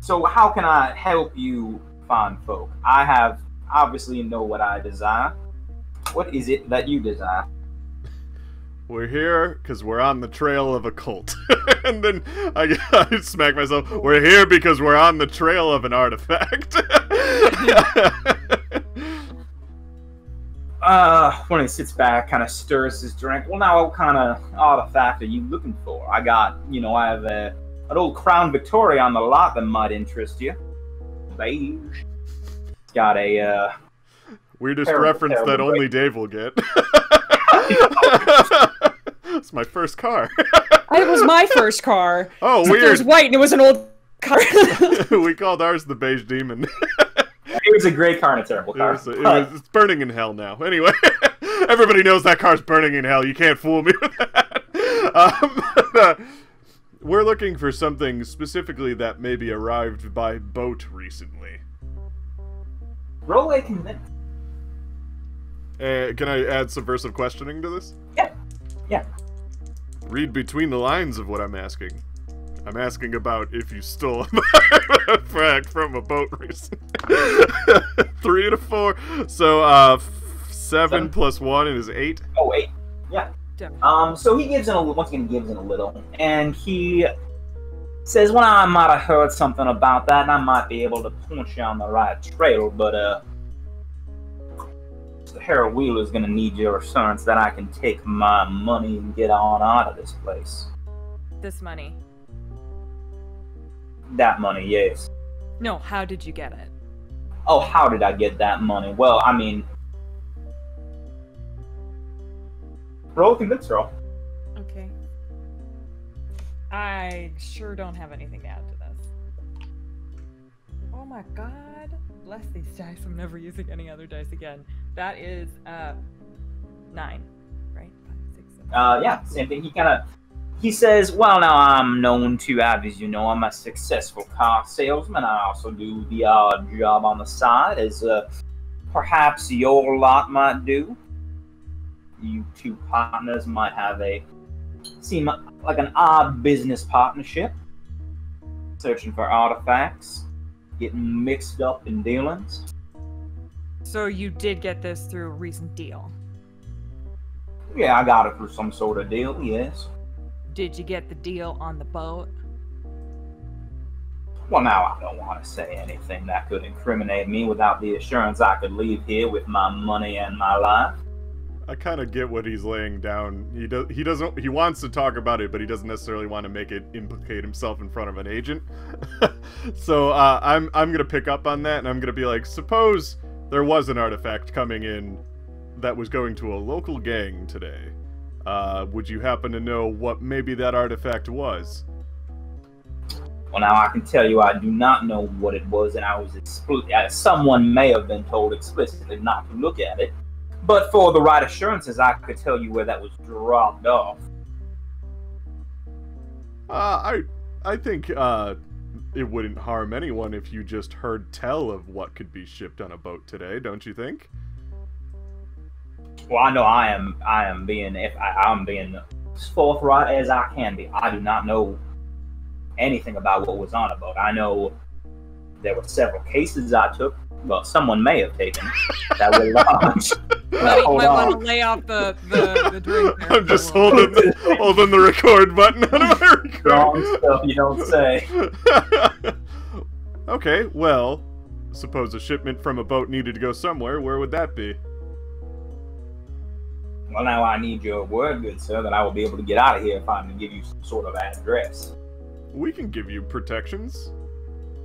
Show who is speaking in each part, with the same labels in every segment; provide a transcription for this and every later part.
Speaker 1: So how can I help you, fine folk? I have obviously know what I desire. What is it that you desire?
Speaker 2: We're here because we're on the trail of a cult. And then I smack myself. We're here because we're on the trail of an artifact.
Speaker 1: When he sits back, kind of stirs his drink. Well, now, what kind of artifact are you looking for? I got, I have an old Crown Victoria on the lot that might interest you. Beige. Got a,
Speaker 2: weirdest reference that only Dave will get. It's my first car.
Speaker 3: It was my first car.
Speaker 2: Oh,
Speaker 3: except
Speaker 2: weird.
Speaker 3: It was white and it was an old car.
Speaker 2: We called ours the Beige Demon.
Speaker 1: It was a great car and a terrible car.
Speaker 2: It's burning in hell now. Anyway, everybody knows that car's burning in hell. You can't fool me with that. We're looking for something specifically that maybe arrived by boat recently.
Speaker 1: Roll a convince.
Speaker 2: Can I add subversive questioning to this?
Speaker 1: Yeah.
Speaker 2: Read between the lines of what I'm asking. I'm asking about if you stole a artifact from a boat recently. 3 to 4. So, 7 plus 1 is 8.
Speaker 1: Oh, 8. Yeah. So he gives in once again gives in a little, and he says, "Well, I might have heard something about that, and I might be able to point you on the right trail, but the Harold Wheeler is going to need your assurance that I can take my money and get on out of this place."
Speaker 4: This money.
Speaker 1: That money, yes.
Speaker 4: No, how did you get it?
Speaker 1: Oh, how did I get that money? Well, I mean, roll a convince roll.
Speaker 4: Okay. I sure don't have anything to add to this. Oh my god. Bless these dice. I'm never using any other dice again. That is 9, right? 5, 6, 7.
Speaker 1: Yeah, same thing. He says, "Well, now I'm known to have, as you know, I'm a successful car salesman. I also do the odd job on the side, as perhaps your lot might do. You two partners might have seem like an odd business partnership, searching for artifacts, getting mixed up in dealings."
Speaker 4: So you did get this through a recent deal?
Speaker 1: Yeah, I got it through some sort of deal, yes.
Speaker 4: Did you get the deal on the boat?
Speaker 1: Well, now I don't want to say anything that could incriminate me without the assurance I could leave here with my money and my life.
Speaker 2: I kind of get what he's laying down. He wants to talk about it, but he doesn't necessarily want to make it implicate himself in front of an agent. So I'm gonna pick up on that, and I'm gonna be like, suppose there was an artifact coming in that was going to a local gang today. Would you happen to know what maybe that artifact was?
Speaker 1: Well, now I can tell you I do not know what it was, and I was someone may have been told explicitly not to look at it. But for the right assurances, I could tell you where that was dropped off.
Speaker 2: I think it wouldn't harm anyone if you just heard tell of what could be shipped on a boat today, don't you think?
Speaker 1: Well, I know I'm being forthright as I can be. I do not know anything about what was on a boat. I know there were several cases I took. Well, someone may have taken that were large.
Speaker 4: You might want to lay off the drink there.
Speaker 2: I'm just holding the record button on my record.
Speaker 1: Wrong stuff you don't say.
Speaker 2: Okay, well, suppose a shipment from a boat needed to go somewhere. Where would that be?
Speaker 1: Well, now I need your word, good sir, that I will be able to get out of here if I'm to give you some sort of address.
Speaker 2: We can give you protections.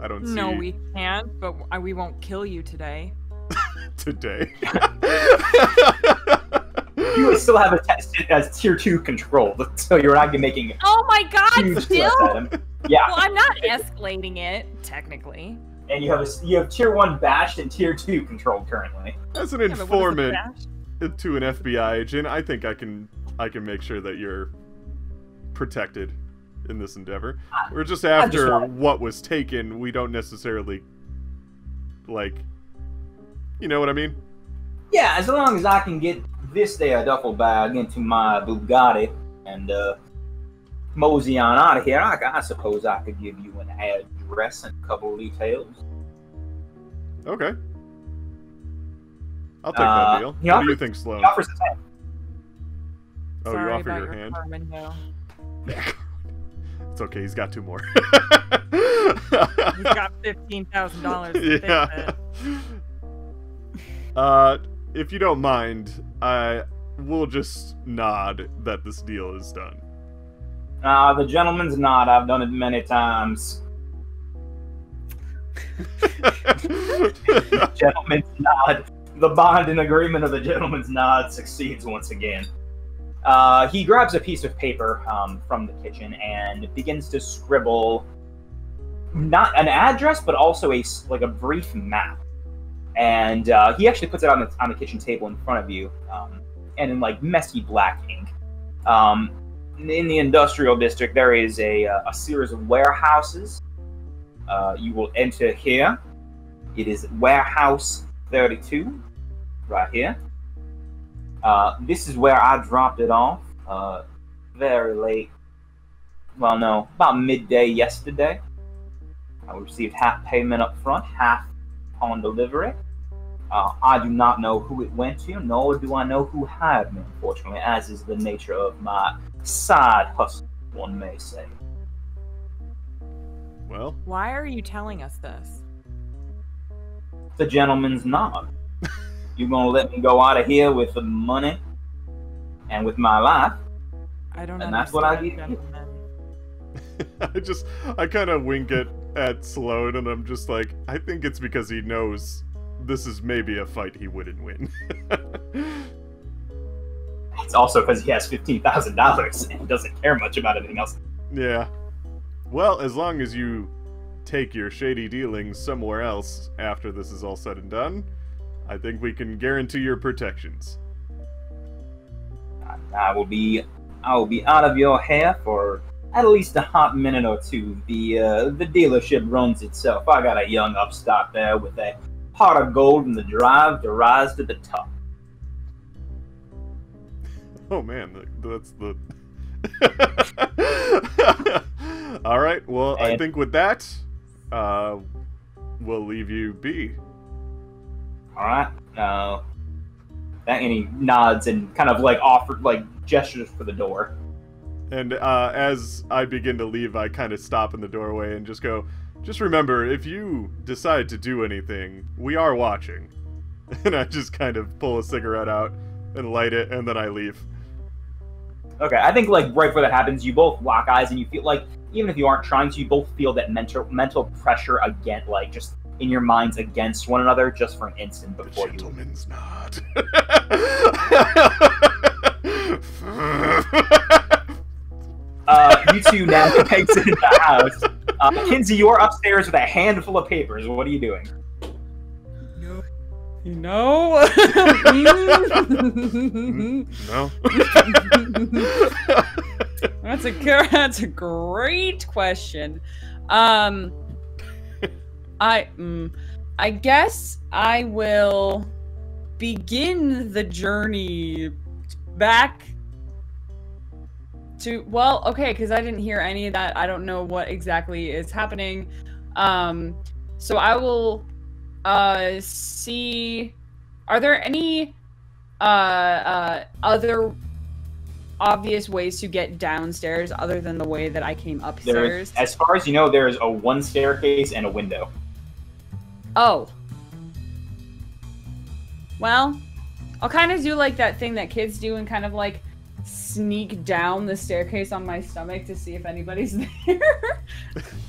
Speaker 2: I don't see...
Speaker 4: No, we can't, but we won't kill you today.
Speaker 2: Today?
Speaker 1: You would still have a test as tier 2 control, so you're not making...
Speaker 4: Oh my god,
Speaker 1: huge
Speaker 4: still?
Speaker 1: threats at him. Yeah.
Speaker 4: Well, I'm not escalating it, technically.
Speaker 1: And you have tier 1 bashed and tier 2 controlled currently.
Speaker 2: As an informant to an FBI agent, I think I can make sure that you're protected in this endeavor. We're just after what was taken. We don't necessarily, like, you know what I mean?
Speaker 1: Yeah, as long as I can get this there duffel bag into my Bugatti and mosey on out of here, I suppose I could give you an address and a couple of details.
Speaker 2: Okay. I'll take that deal. What do you think, Sloan?
Speaker 1: He offers his hand.
Speaker 2: Oh,
Speaker 4: Sorry
Speaker 2: you offer
Speaker 4: about
Speaker 2: your hand?
Speaker 4: car window.
Speaker 2: It's okay, he's got 2 more.
Speaker 4: He's got $15,000 to
Speaker 2: Yeah.
Speaker 4: fix it.
Speaker 2: If you don't mind, I will just nod that this deal is done.
Speaker 1: The gentleman's nod. I've done it many times. Gentleman's nod. The bond and agreement of the gentleman's nod succeeds once again. He grabs a piece of paper from the kitchen and begins to scribble not an address, but also a brief map. And he actually puts it on the kitchen table in front of you, and in like messy black ink. In the industrial district, there is a series of warehouses. You will enter here. It is warehouse 32, right here. This is where I dropped it off, very late. Well, no, about midday yesterday. I received half payment up front, half on delivery. I do not know who it went to, nor do I know who hired me, unfortunately, as is the nature of my side hustle, one may say.
Speaker 2: Well,
Speaker 4: Why are you telling us this?
Speaker 1: The gentleman's nod. You gonna let me go out of here with the money and with my life?
Speaker 4: I don't
Speaker 1: And that's what I
Speaker 4: understand,
Speaker 1: did.
Speaker 4: gentlemen.
Speaker 2: I kind of wink at Sloan, and I'm just like, I think it's because he knows this is maybe a fight he wouldn't win.
Speaker 1: It's also because he has $15,000 and doesn't care much about anything else.
Speaker 2: Yeah. Well, as long as you take your shady dealings somewhere else after this is all said and done, I think we can guarantee your protections.
Speaker 1: I will be out of your hair for at least a hot minute or two. The dealership runs itself. I got a young upstart there with a heart of gold and the drive to rise to the top.
Speaker 2: Oh man, that's the... Alright, well, I think with that, we'll leave you be.
Speaker 1: Alright. And he nods and kind of like offered like gestures for the door.
Speaker 2: And as I begin to leave, I kind of stop in the doorway and just go, just remember, if you decide to do anything, we are watching. And I just kind of pull a cigarette out and light it, and then I leave.
Speaker 1: Okay, I think like right before that happens, you both lock eyes and you feel like, even if you aren't trying to, you both feel that mental pressure again, like just in your minds against one another just for an instant before you.
Speaker 2: Gentleman's nod.
Speaker 1: You two now exit the house. Kinsey, you're upstairs with a handful of papers. What are you doing?
Speaker 3: No.
Speaker 2: No.
Speaker 3: That's a great question. I guess I will begin the journey back to, well, okay, because I didn't hear any of that. I don't know what exactly is happening. So I will see, are there any other obvious ways to get downstairs other than the way that I came upstairs?
Speaker 1: As far as you know, there is a one staircase and a window.
Speaker 3: Oh. Well, I'll kind of do like that thing that kids do and kind of like sneak down the staircase on my stomach to see if anybody's there.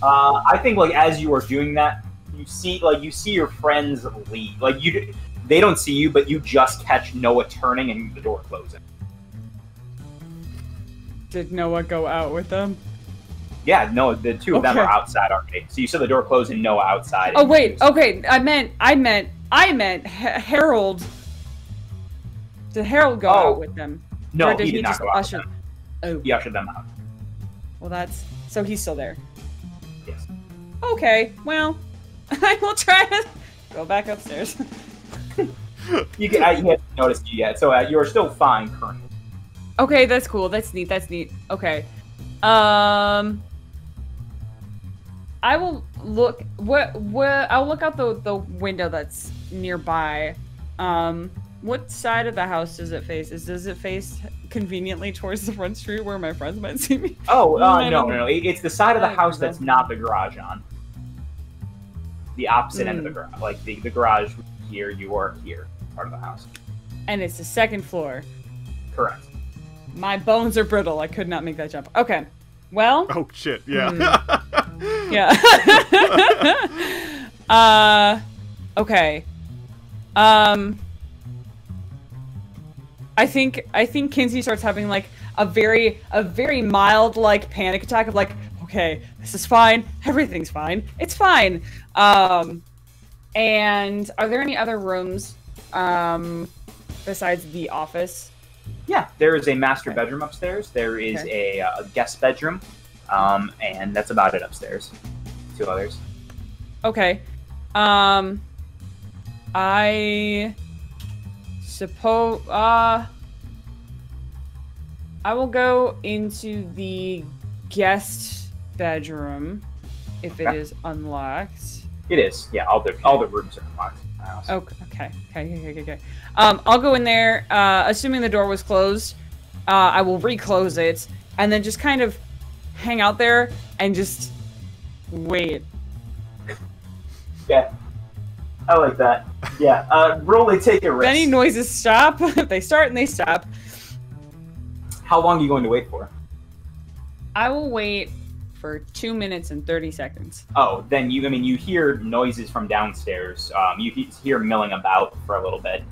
Speaker 1: I think like as you are doing that, you see your friends leave. Like they don't see you, but you just catch Noah turning and the door closing.
Speaker 3: Did Noah go out with them?
Speaker 1: Yeah, no, the two of them are outside already. So you saw the door close and Noah outside.
Speaker 3: Oh wait, okay. I meant Harold. Did Harold go out with them?
Speaker 1: No,
Speaker 3: or did
Speaker 1: he did not
Speaker 3: just
Speaker 1: go out
Speaker 3: usher?
Speaker 1: with them.
Speaker 3: Oh,
Speaker 1: He ushered them out.
Speaker 3: well, that's so he's still there.
Speaker 1: Yes.
Speaker 3: Okay, well, I will try to go back upstairs.
Speaker 1: He hasn't noticed you yet, so you're still fine currently.
Speaker 3: Okay, that's cool. That's neat. Okay. I will. look. I'll look out the window that's nearby. What side of the house does it face? Does it face conveniently towards the front street where my friends might see me?
Speaker 1: Oh, no. It's the side of the house that's not the garage on. The opposite end of the garage. Like, the garage here, you are here, part of the house.
Speaker 3: And it's the second floor.
Speaker 1: Correct.
Speaker 3: My bones are brittle. I could not make that jump. Okay. Well.
Speaker 2: Oh, shit. Yeah.
Speaker 3: Yeah. Okay. I think Kinsey starts having like a very mild like panic attack of like, okay, this is fine, everything's fine, it's fine. And are there any other rooms besides the office?
Speaker 1: Yeah, there is a master bedroom upstairs. There is a guest bedroom, and that's about it upstairs. 2 others.
Speaker 3: Okay. I suppose I will go into the guest bedroom if it is unlocked.
Speaker 1: It is. Yeah, all the rooms are unlocked in the house.
Speaker 3: Okay. I'll go in there, assuming the door was closed. I will reclose it and then just kind of hang out there and just wait.
Speaker 1: Yeah. I like that. Yeah. Roll a take a risk.
Speaker 3: If any noises stop, they start and they stop.
Speaker 1: How long are you going to wait for?
Speaker 3: I will wait for 2 minutes and 30 seconds.
Speaker 1: Oh, then you hear noises from downstairs. You hear milling about for a little bit.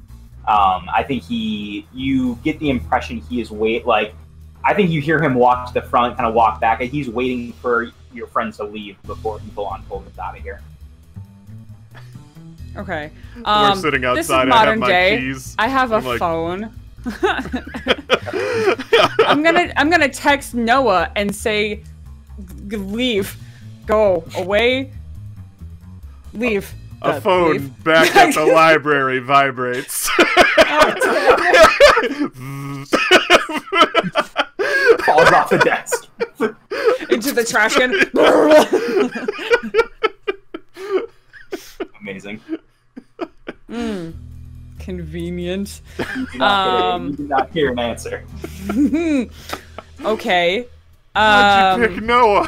Speaker 1: I think you get the impression he is I think you hear him walk to the front, kind of walk back, and he's waiting for your friends to leave before he pulls us out of here.
Speaker 3: Okay.
Speaker 2: We're sitting outside.
Speaker 3: This is modern
Speaker 2: I have my
Speaker 3: day.
Speaker 2: keys.
Speaker 3: I have a phone. I'm gonna text Noah and say, leave, go away, leave.
Speaker 2: A phone
Speaker 3: leave.
Speaker 2: back at the library vibrates.
Speaker 1: Falls off the desk
Speaker 3: into the trash can.
Speaker 1: Amazing.
Speaker 3: Convenient.
Speaker 1: You did not hear an answer.
Speaker 3: Okay.
Speaker 2: Why'd you pick Noah?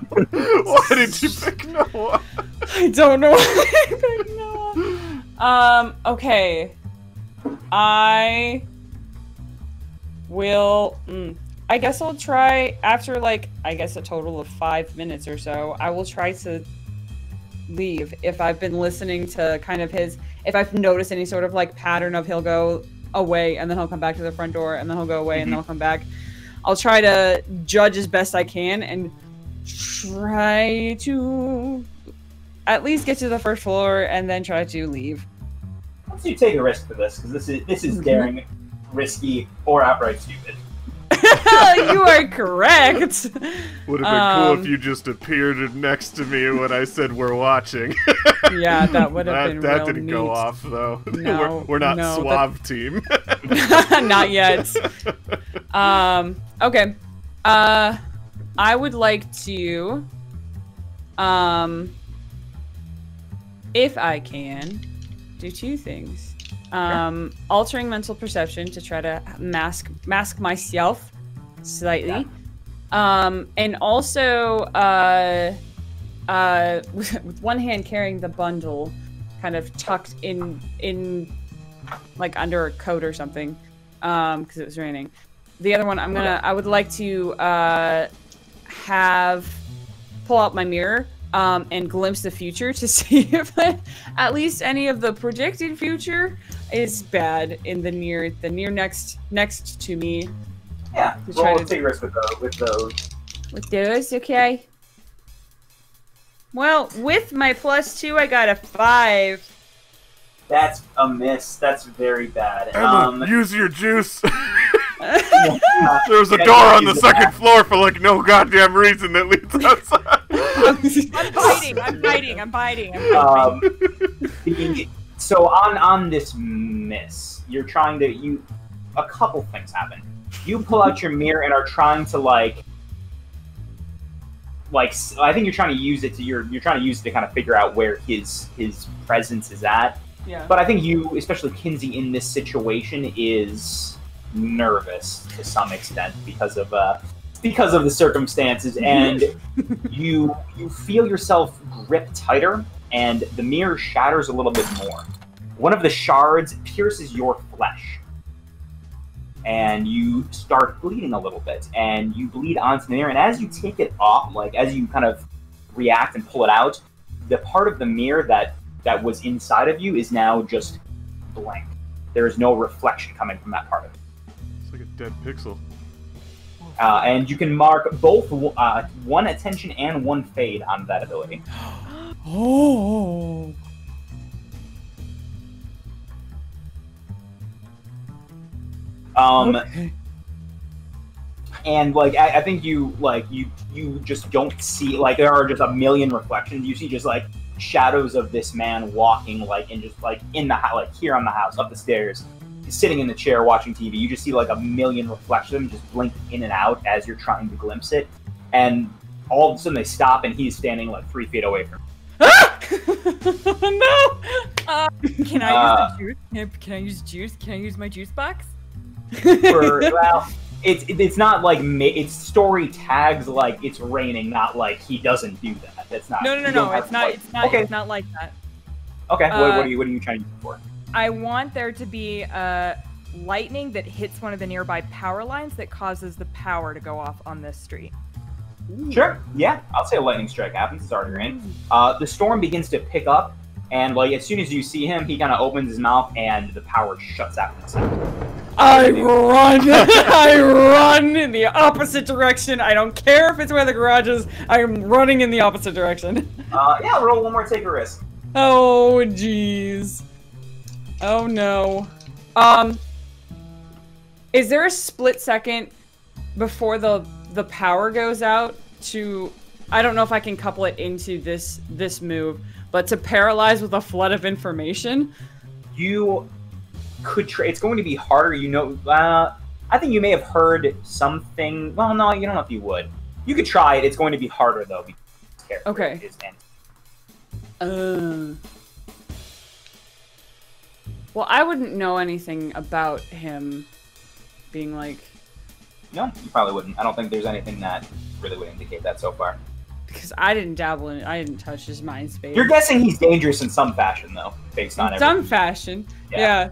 Speaker 2: Why did you pick Noah?
Speaker 3: I don't know why I picked Noah. Okay. I will. I guess I'll try after a total of 5 minutes or so. I will try to leave if I've been listening to kind of if I've noticed any sort of pattern of he'll go away and then he'll come back to the front door and then he'll go away and then he'll come back. I'll try to judge as best I can and try to at least get to the first floor and then try to leave.
Speaker 1: Once you take a risk for this, because this is daring, risky, or outright stupid.
Speaker 3: You are correct.
Speaker 2: Would have been cool if you just appeared next to me when I said we're watching.
Speaker 3: Yeah, that would have been
Speaker 2: That
Speaker 3: real
Speaker 2: didn't
Speaker 3: neat.
Speaker 2: go off, though.
Speaker 3: No,
Speaker 2: we're not
Speaker 3: no,
Speaker 2: suave team.
Speaker 3: Not yet. Okay. I would like to, if I can, do 2 things. Altering mental perception to try to mask myself slightly. And also, with one hand carrying the bundle, kind of tucked in under a coat or something, because it was raining. The other one, I would like to pull out my mirror and glimpse the future to see if at least any of the predicted future is bad in the near next to me.
Speaker 1: Yeah, roll a take risk with those.
Speaker 3: With those, okay. Well, with my +2, I got a 5.
Speaker 1: That's a miss. That's very bad.
Speaker 2: Emma, use your juice. There's a door on the second floor for no goddamn reason that leads outside.
Speaker 3: I'm biting.
Speaker 1: So on this miss, you're trying to a couple things happen. You pull out your mirror and are trying to like, I think you're trying to use it to you're trying to use it to kind of figure out where his presence is at.
Speaker 3: Yeah.
Speaker 1: But I think you, especially Kinsey, in this situation, is nervous to some extent because of the circumstances, and you feel yourself grip tighter, and the mirror shatters a little bit more. One of the shards pierces your flesh, and you start bleeding a little bit, and you bleed onto the mirror, and as you take it off, like as you kind of react and pull it out, the part of the mirror that was inside of you is now just blank. There is no reflection coming from that part of it.
Speaker 2: It's like a dead pixel.
Speaker 1: And you can mark both one attention and one fade on that ability.
Speaker 3: Oh. Okay.
Speaker 1: And like I think you just don't see, like, there are just a million reflections. You see just like shadows of this man walking like in the house, like here on the house, up the stairs, sitting in the chair watching TV. You just see like a million reflections just blink in and out as you're trying to glimpse it, and all of a sudden they stop and he's standing like 3 feet away from you.
Speaker 3: No.
Speaker 4: Can I use the juice? Can I use juice? Can I use my juice box?
Speaker 1: Well, it's not like it's story tags like it's raining, not like he doesn't do that. That's not.
Speaker 4: No. It's not.
Speaker 1: Okay.
Speaker 4: It's not like that.
Speaker 1: Okay. What are you trying to use it for?
Speaker 4: I want there to be lightning that hits one of the nearby power lines that causes the power to go off on this street.
Speaker 1: Sure. Yeah, I'll say a lightning strike happens. It's already rain. The storm begins to pick up, and like as soon as you see him, he kind of opens his mouth, and the power shuts out in a second.
Speaker 3: I run! I run in the opposite direction. I don't care if it's where the garage is. I'm running in the opposite direction.
Speaker 1: Yeah, roll one more, take a risk.
Speaker 3: Oh, jeez. Oh, no. Is there a split second before the power goes out to... I don't know if I can couple it into this move, but to paralyze with a flood of information?
Speaker 1: You could try. It's going to be harder, you know. I think you may have heard something. Well, no, you don't know if you would. You could try it. It's going to be harder though. Because
Speaker 3: okay. Well, I wouldn't know anything about him being like.
Speaker 1: No, you probably wouldn't. I don't think there's anything that really would indicate that so far.
Speaker 3: Because I didn't dabble in it. I didn't touch his mind space.
Speaker 1: You're guessing he's dangerous in some fashion, though, based on everything.
Speaker 3: Some fashion. Yeah.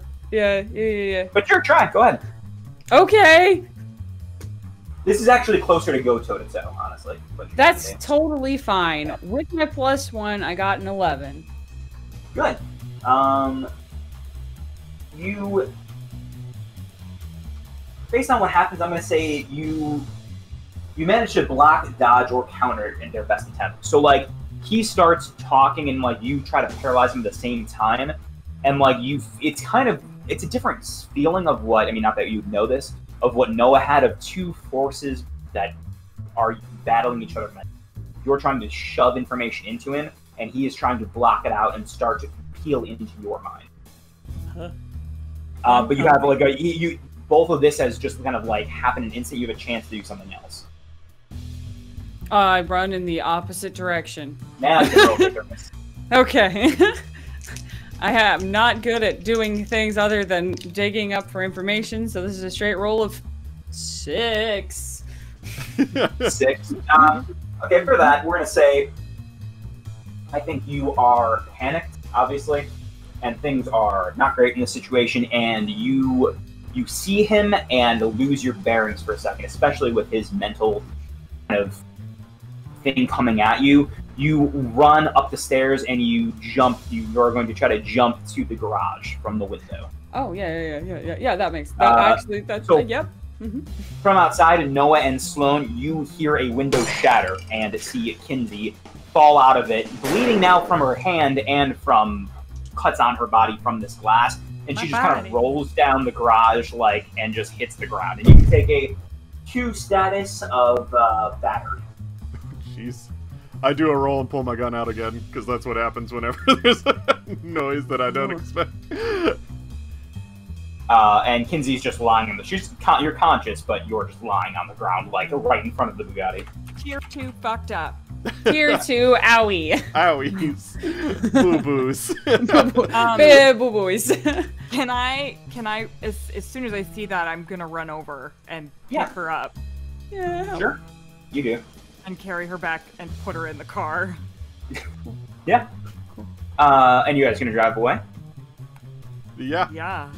Speaker 1: But sure, try. Go ahead.
Speaker 3: Okay.
Speaker 1: This is actually closer to go toe-to-toe, honestly.
Speaker 3: That's totally fine. Yeah. With my +1, I got an 11.
Speaker 1: Good. You... Based on what happens, I'm going to say you manage to block, dodge, or counter in their best attempt. So, like, he starts talking and, like, you try to paralyze him at the same time. And, like, it's a different feeling of what, I mean, not that you know this, of what Noah had of two forces that are battling each other. You're trying to shove information into him, and he is trying to block it out and start to peel into your mind. But you have, like, both of this has just kind of, like, happened in an instant. You have a chance to do something else.
Speaker 3: I run in the opposite direction.
Speaker 1: Now you can roll bitterness.
Speaker 3: Okay. I am not good at doing things other than digging up for information, so this is a straight roll of 6.
Speaker 1: 6. Okay, for that, we're going to say, I think you are panicked, obviously, and things are not great in this situation, and you see him and lose your bearings for a second, especially with his mental kind of thing coming at you. You run up the stairs and you jump. You're going to try to jump to the garage from the window.
Speaker 3: Oh yeah. That makes that that's
Speaker 1: so
Speaker 3: yep.
Speaker 1: From outside, Noah and Sloan, you hear a window shatter and see Kinsey fall out of it, bleeding now from her hand and from cuts on her body from this glass. And she just kind of rolls down the garage and just hits the ground. And you can take a 2 status of battered.
Speaker 2: Jeez. I do a roll and pull my gun out again, because that's what happens whenever there's a noise that I don't expect.
Speaker 1: And Kinsey's just lying on you're conscious, but you're just lying on the ground, right in front of the Bugatti.
Speaker 4: Tier 2 fucked up.
Speaker 3: Tier 2, owie.
Speaker 2: Owies. Boo-boos.
Speaker 3: Boo-boos.
Speaker 4: Can I, as soon as I see that, I'm gonna run over and pick her up.
Speaker 3: Yeah.
Speaker 1: Sure. You do.
Speaker 4: And carry her back and put her in the car.
Speaker 1: Yeah. And you guys gonna drive away?
Speaker 2: Yeah.
Speaker 4: Yeah.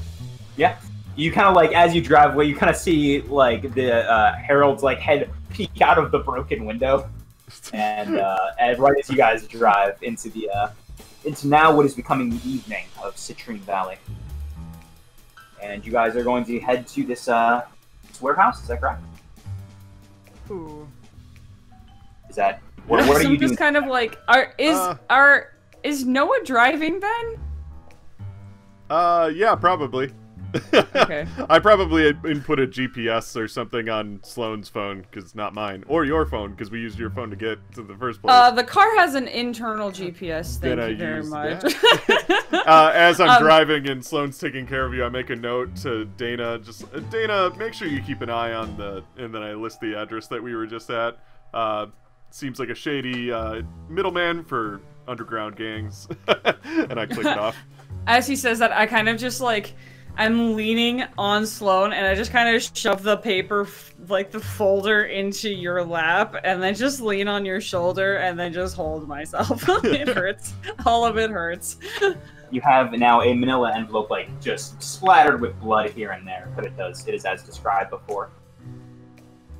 Speaker 1: Yeah. You kind of like, as you drive away, you kind of see like the Harold's like head peek out of the broken window, and right as you guys drive into the into now what is becoming the evening of Citrine Valley, and you guys are going to head to this warehouse. Is that correct?
Speaker 4: Ooh.
Speaker 1: Is that what are you doing?
Speaker 3: Just kind of like, is Noah driving then?
Speaker 2: Yeah, probably.
Speaker 3: Okay.
Speaker 2: I probably input a GPS or something on Sloane's phone, because not mine. Or your phone, because we used your phone to get to the first place.
Speaker 3: The car has an internal GPS, thank you very much.
Speaker 2: As I'm driving and Sloane's taking care of you, I make a note to Dana, Dana, make sure you keep an eye on and then I list the address that we were just at. Seems like a shady middleman for underground gangs. And I click it off.
Speaker 3: As he says that, I kind of just like, I'm leaning on Sloane, and I just kind of shove the paper, like the folder, into your lap, and then just lean on your shoulder, and then just hold myself. It hurts. All of it hurts.
Speaker 1: You have now a manila envelope, like, just splattered with blood here and there, but it is as described before.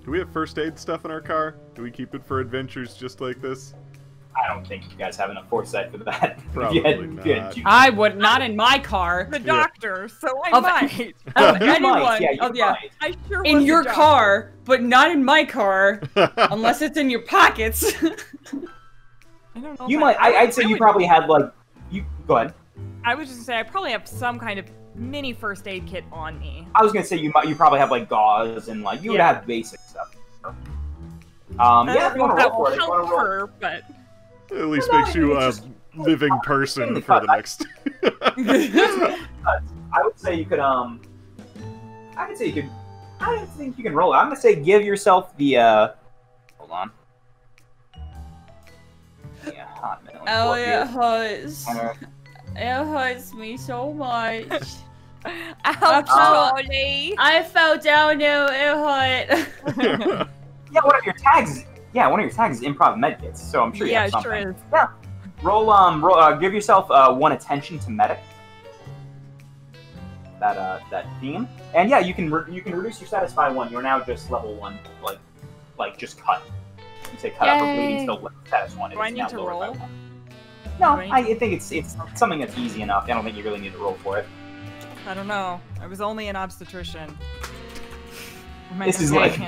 Speaker 2: Do we have first aid stuff in our car? Do we keep it for adventures just like this?
Speaker 1: I don't think you guys have enough foresight for that.
Speaker 2: Probably not.
Speaker 3: I would not in my car.
Speaker 4: The doctor, so I might.
Speaker 3: Of
Speaker 1: You
Speaker 3: anyone.
Speaker 1: might, yeah, you might.
Speaker 4: I sure
Speaker 3: In
Speaker 4: was
Speaker 3: your
Speaker 4: a doctor.
Speaker 3: car, but not in my car, unless it's in your pockets.
Speaker 4: I don't know.
Speaker 1: You
Speaker 4: if
Speaker 1: might. I'd say you
Speaker 4: would-
Speaker 1: probably had like. You go ahead.
Speaker 4: I was just gonna say I probably have some kind of mini first aid kit on me.
Speaker 1: I was gonna say you probably have like gauze and like you would have basic stuff. Yeah, if you want to
Speaker 4: that
Speaker 1: roll
Speaker 4: will
Speaker 1: for it, if you
Speaker 4: help
Speaker 1: want to roll.
Speaker 4: her, but
Speaker 2: At least
Speaker 1: No,
Speaker 2: makes you a
Speaker 1: it's just-
Speaker 2: living person
Speaker 1: Mainly
Speaker 2: for the
Speaker 1: cut.
Speaker 2: next.
Speaker 1: I would say you could I don't think you can roll it. I'm gonna say give yourself the hold on. Yeah, hot minute.
Speaker 3: Oh, it hurts. It hurts me so much.
Speaker 4: ouch, Charlie.
Speaker 3: I fell down there. It hurt.
Speaker 1: Yeah, one of your tags is improv medkits, so I'm sure you
Speaker 4: Yeah,
Speaker 1: have
Speaker 4: it
Speaker 1: something.
Speaker 4: sure is.
Speaker 1: Yeah. Roll give yourself one attention to medic. That theme. And yeah, you can reduce your status by 1. You're now just level 1, like just cut. You say cut up for bleeding still status 1.
Speaker 4: Do I need to roll?
Speaker 1: No,
Speaker 4: Do I need
Speaker 1: I think it's something that's easy enough. I don't think you really need to roll for it.
Speaker 4: I don't know. I was only an obstetrician.
Speaker 1: This is like-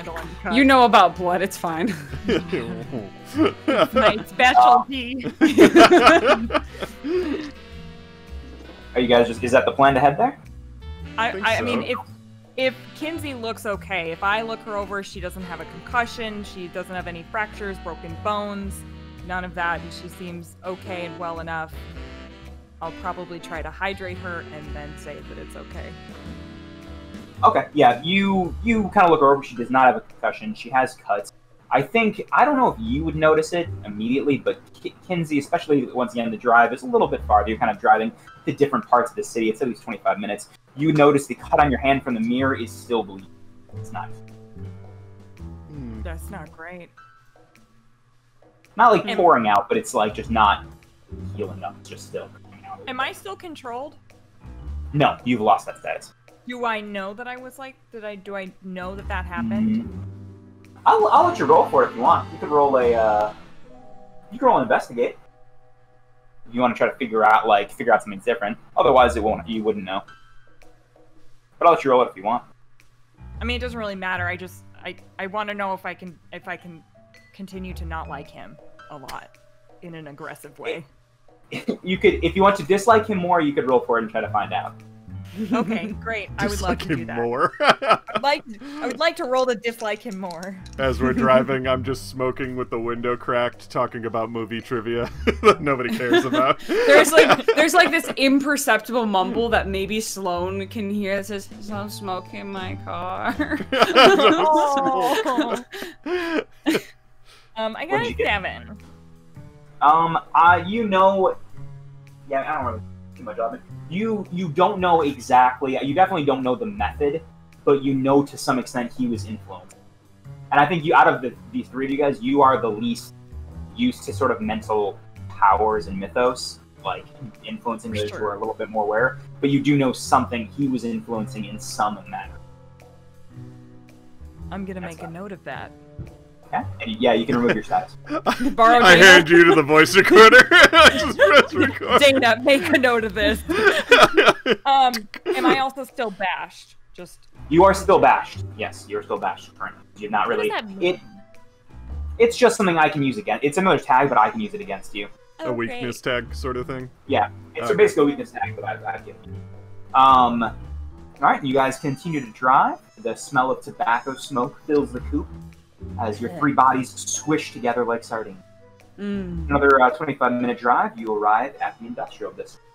Speaker 3: You know about blood. It's fine.
Speaker 4: my specialty.
Speaker 1: Are you guys is that the plan to head there?
Speaker 4: I mean,
Speaker 2: so.
Speaker 4: if Kinsey looks okay, if I look her over, she doesn't have a concussion, she doesn't have any fractures, broken bones, none of that, and she seems okay and well enough, I'll probably try to hydrate her and then say that it's okay.
Speaker 1: Okay, yeah, you kind of look her over. She does not have a concussion. She has cuts. I don't know if you would notice it immediately, but Kinsey, especially once again, the drive is a little bit farther. You're kind of driving to different parts of the city. It's at least 25 minutes. You would notice the cut on your hand from the mirror is still bleeding. It's not.
Speaker 4: That's not great.
Speaker 1: Not like pouring out, but it's like just not healing up. It's just still coming out.
Speaker 4: Am I still controlled?
Speaker 1: No, you've lost that status.
Speaker 4: Do I know that I was like, do I know that happened?
Speaker 1: I'll let you roll for it if you want. You could roll you can roll an investigate. If you want to try to figure out something different. Otherwise, you wouldn't know. But I'll let you roll it if you want.
Speaker 4: I mean, it doesn't really matter. I want to know if I can continue to not like him a lot in an aggressive way.
Speaker 1: You could, if you want to dislike him more, you could roll for it and try to find out.
Speaker 4: Okay, great. I would love to do that.
Speaker 2: More.
Speaker 4: I would like to roll to dislike him more.
Speaker 2: As we're driving, I'm just smoking with the window cracked, talking about movie trivia that nobody cares about.
Speaker 3: There's like this imperceptible mumble that maybe Sloane can hear that says, "Don't smoke in my car."
Speaker 4: Oh. I
Speaker 1: What
Speaker 4: got
Speaker 1: did
Speaker 4: a
Speaker 1: you get?
Speaker 4: 7.
Speaker 1: You know, yeah, I don't really too much of it. You don't know exactly. You definitely don't know the method, but you know to some extent he was influenced. And I think you, out of the three of you guys, you are the least used to sort of mental powers and mythos, like influencing those who are a little bit more aware. But you do know something he was influencing in some manner.
Speaker 4: I'm gonna make a note of that.
Speaker 1: Okay? And yeah, you can remove your status.
Speaker 3: Borrow
Speaker 2: I
Speaker 3: Dana.
Speaker 2: hand you to the voice recorder. I just press record.
Speaker 4: Dana, make a note of this. Am I also still bashed? Just
Speaker 1: You are still bashed. Yes, you're still bashed currently. You're not
Speaker 4: what
Speaker 1: really.
Speaker 4: does that mean?
Speaker 1: It's just something I can use again. It's another tag, but I can use it against you.
Speaker 2: A weakness tag sort of thing.
Speaker 1: Yeah, it's
Speaker 2: Okay.
Speaker 1: basically a weakness tag that I've given you. All right, you guys continue to drive. The smell of tobacco smoke fills the coupe as your three bodies squish together like sardines. Another 25-minute drive, you arrive at the industrial district.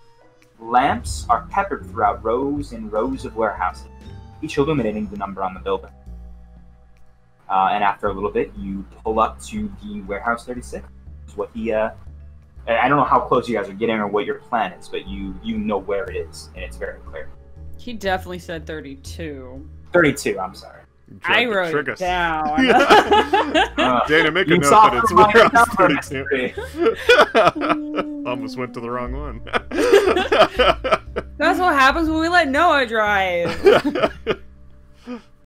Speaker 1: Lamps are peppered throughout rows and rows of warehouses, each illuminating the number on the building. And after a little bit, you pull up to the warehouse 36. Is what he. I don't know how close you guys are getting or what your plan is, but you know where it is, and it's very clear.
Speaker 3: He definitely said 32.
Speaker 1: 32. I'm sorry.
Speaker 3: I wrote
Speaker 2: trick
Speaker 3: it
Speaker 2: us.
Speaker 3: down.
Speaker 2: Dana, make a
Speaker 1: You
Speaker 2: note
Speaker 1: saw
Speaker 2: that it's
Speaker 1: from my
Speaker 2: warehouse
Speaker 1: number
Speaker 2: 32. Almost went to the wrong one.
Speaker 3: That's what happens when we let Noah drive.